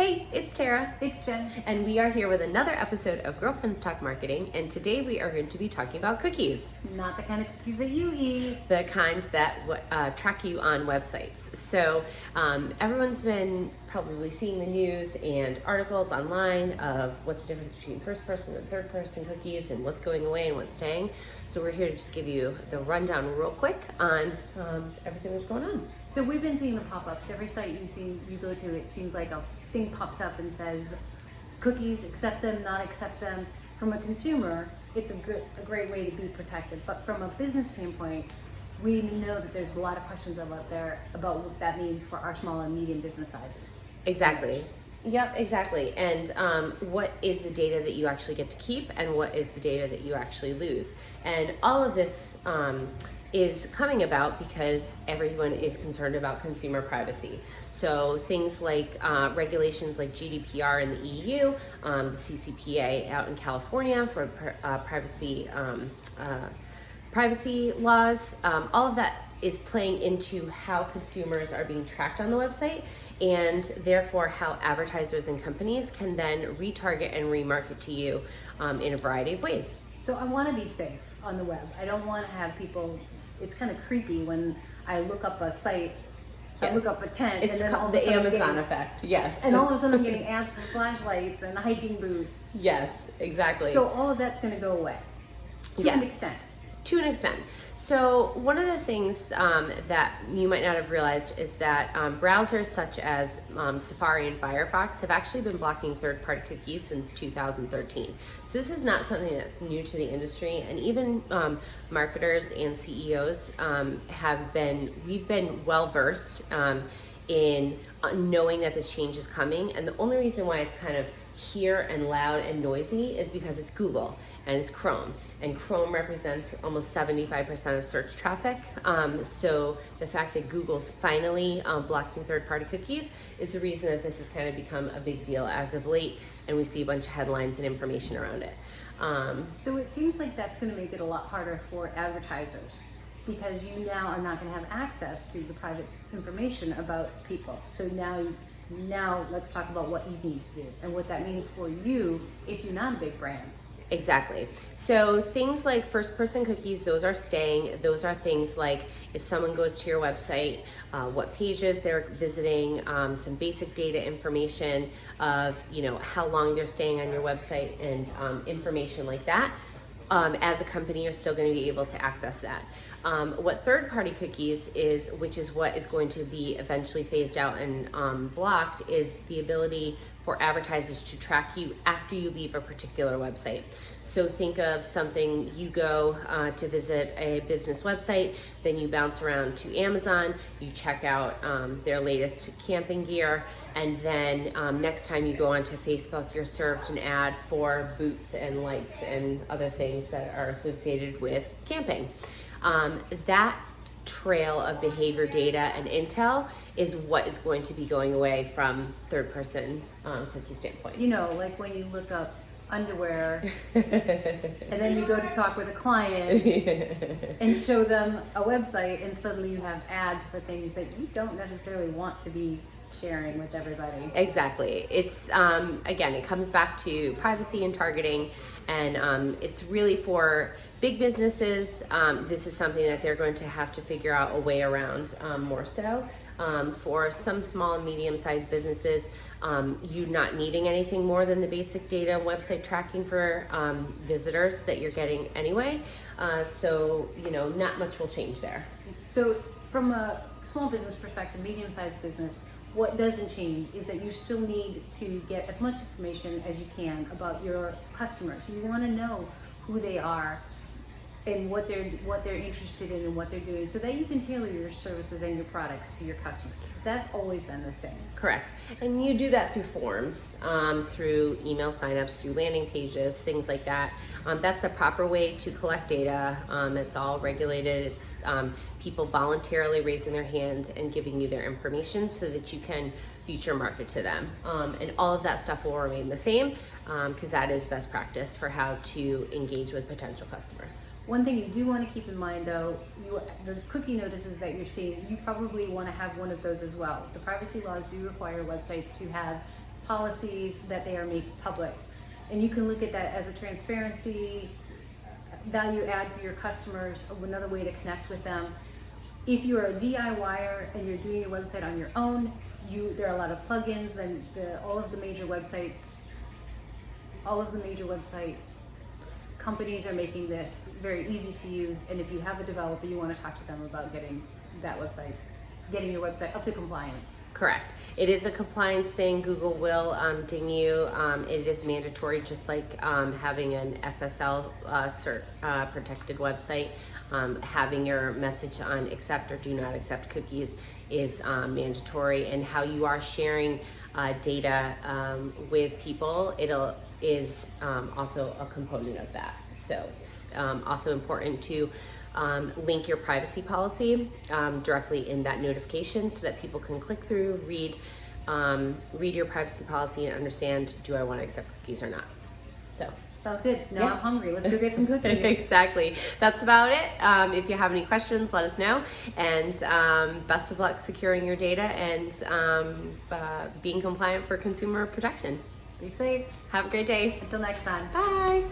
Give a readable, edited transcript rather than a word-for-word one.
Hey, it's Tara. It's Jen. And we are here with another episode of Girlfriends Talk Marketing. And today we are going to be talking about cookies. Not the kind of cookies that you eat. The kind that track you on websites. So everyone's been probably seeing the news and articles online of what's the difference between first person and third person cookies and what's going away and what's staying. So we're here to just give you the rundown real quick on everything that's going on. So we've been seeing the pop-ups. Every site you go to, it seems like a thing pops up and says cookies, accept them, not accept them. From a consumer, it's a great way to be protected. But from a business standpoint, we know that there's a lot of questions out there about what that means for our small and medium business sizes. Exactly. Yep, exactly. And what is the data that you actually get to keep and what is the data that you actually lose? And all of this is coming about because everyone is concerned about consumer privacy. So things like regulations like GDPR in the EU, the CCPA out in California for privacy laws, all of that is playing into how consumers are being tracked on the website, and therefore how advertisers and companies can then retarget and remarket to you in a variety of ways. So I want to be safe on the web. I don't want to have people, it's kind of creepy when I look up a site, Yes. I look up a tent, It's and then all of the a sudden Amazon effect. Yes. And all of a sudden I'm getting ads for flashlights and hiking boots. Yes, exactly. So all of that's going to go away to an extent. To an extent. So one of the things that you might not have realized is that browsers such as Safari and Firefox have actually been blocking third-party cookies since 2013. So this is not something that's new to the industry, and even marketers and CEOs we've been well-versed in knowing that this change is coming, and the only reason why it's kind of here and loud and noisy is because it's Google and it's Chrome, and Chrome represents almost 75% of search traffic. So the fact that Google's finally blocking third-party cookies is the reason that this has kind of become a big deal as of late, and we see a bunch of headlines and information around it. So it seems like that's going to make it a lot harder for advertisers, because you now are not going to have access to the private information about people. So now let's talk about what you need to do and what that means for you if you're not a big brand. Exactly. So things like first person cookies, those are staying. Those are things like if someone goes to your website, what pages they're visiting, some basic data information of, how long they're staying on your website, and information like that. As a company, you're still going to be able to access that. What third-party cookies is, which is what is going to be eventually phased out and blocked, is the ability for advertisers to track you after you leave a particular website. So think of something, you go to visit a business website, then you bounce around to Amazon, you check out their latest camping gear, and then next time you go onto Facebook, you're served an ad for boots and lights and other things that are associated with camping. That trail of behavior data and intel is what is going to be going away from third person cookie standpoint. Like when you look up underwear and then you go to talk with a client and show them a website, and suddenly you have ads for things that you don't necessarily want to be sharing with everybody. Exactly. It's again, it comes back to privacy and targeting, and it's really for big businesses. This is something that they're going to have to figure out a way around more so. For some small and medium-sized businesses, you not needing anything more than the basic data website tracking for visitors that you're getting anyway. So not much will change there. So from a small business perspective, medium-sized business, what doesn't change is that you still need to get as much information as you can about your customers. You want to know who they are and what they're interested in and what they're doing, so that you can tailor your services and your products to your customers. That's always been the same. Correct. And you do that through forms, through email signups, through landing pages, things like that. That's the proper way to collect data. It's all regulated. It's people voluntarily raising their hand and giving you their information so that you can future market to them. And all of that stuff will remain the same, because that is best practice for how to engage with potential customers. One thing you do want to keep in mind, though, those cookie notices that you're seeing, you probably want to have one of those as well. The privacy laws do require websites to have policies that they are made public. And you can look at that as a transparency, value add for your customers, another way to connect with them. If you're a DIYer and you're doing your website on your own, there are a lot of plugins. Then all of the major website companies are making this very easy to use. And if you have a developer, you want to talk to them about getting your website up to compliance. Correct. It is a compliance thing. Google will ding you. It is mandatory, just like having an SSL protected website. Having your message on accept or do not accept cookies is mandatory, and how you are sharing data with people is also a component of that. So it's also important to link your privacy policy directly in that notification, so that people can click through, read your privacy policy and understand, do I want to accept cookies or not? So. Sounds good. Now Yeah. I'm hungry. Let's go get some cookies. Exactly. That's about it. If you have any questions, let us know. And best of luck securing your data and being compliant for consumer protection. Be safe. Have a great day. Until next time. Bye.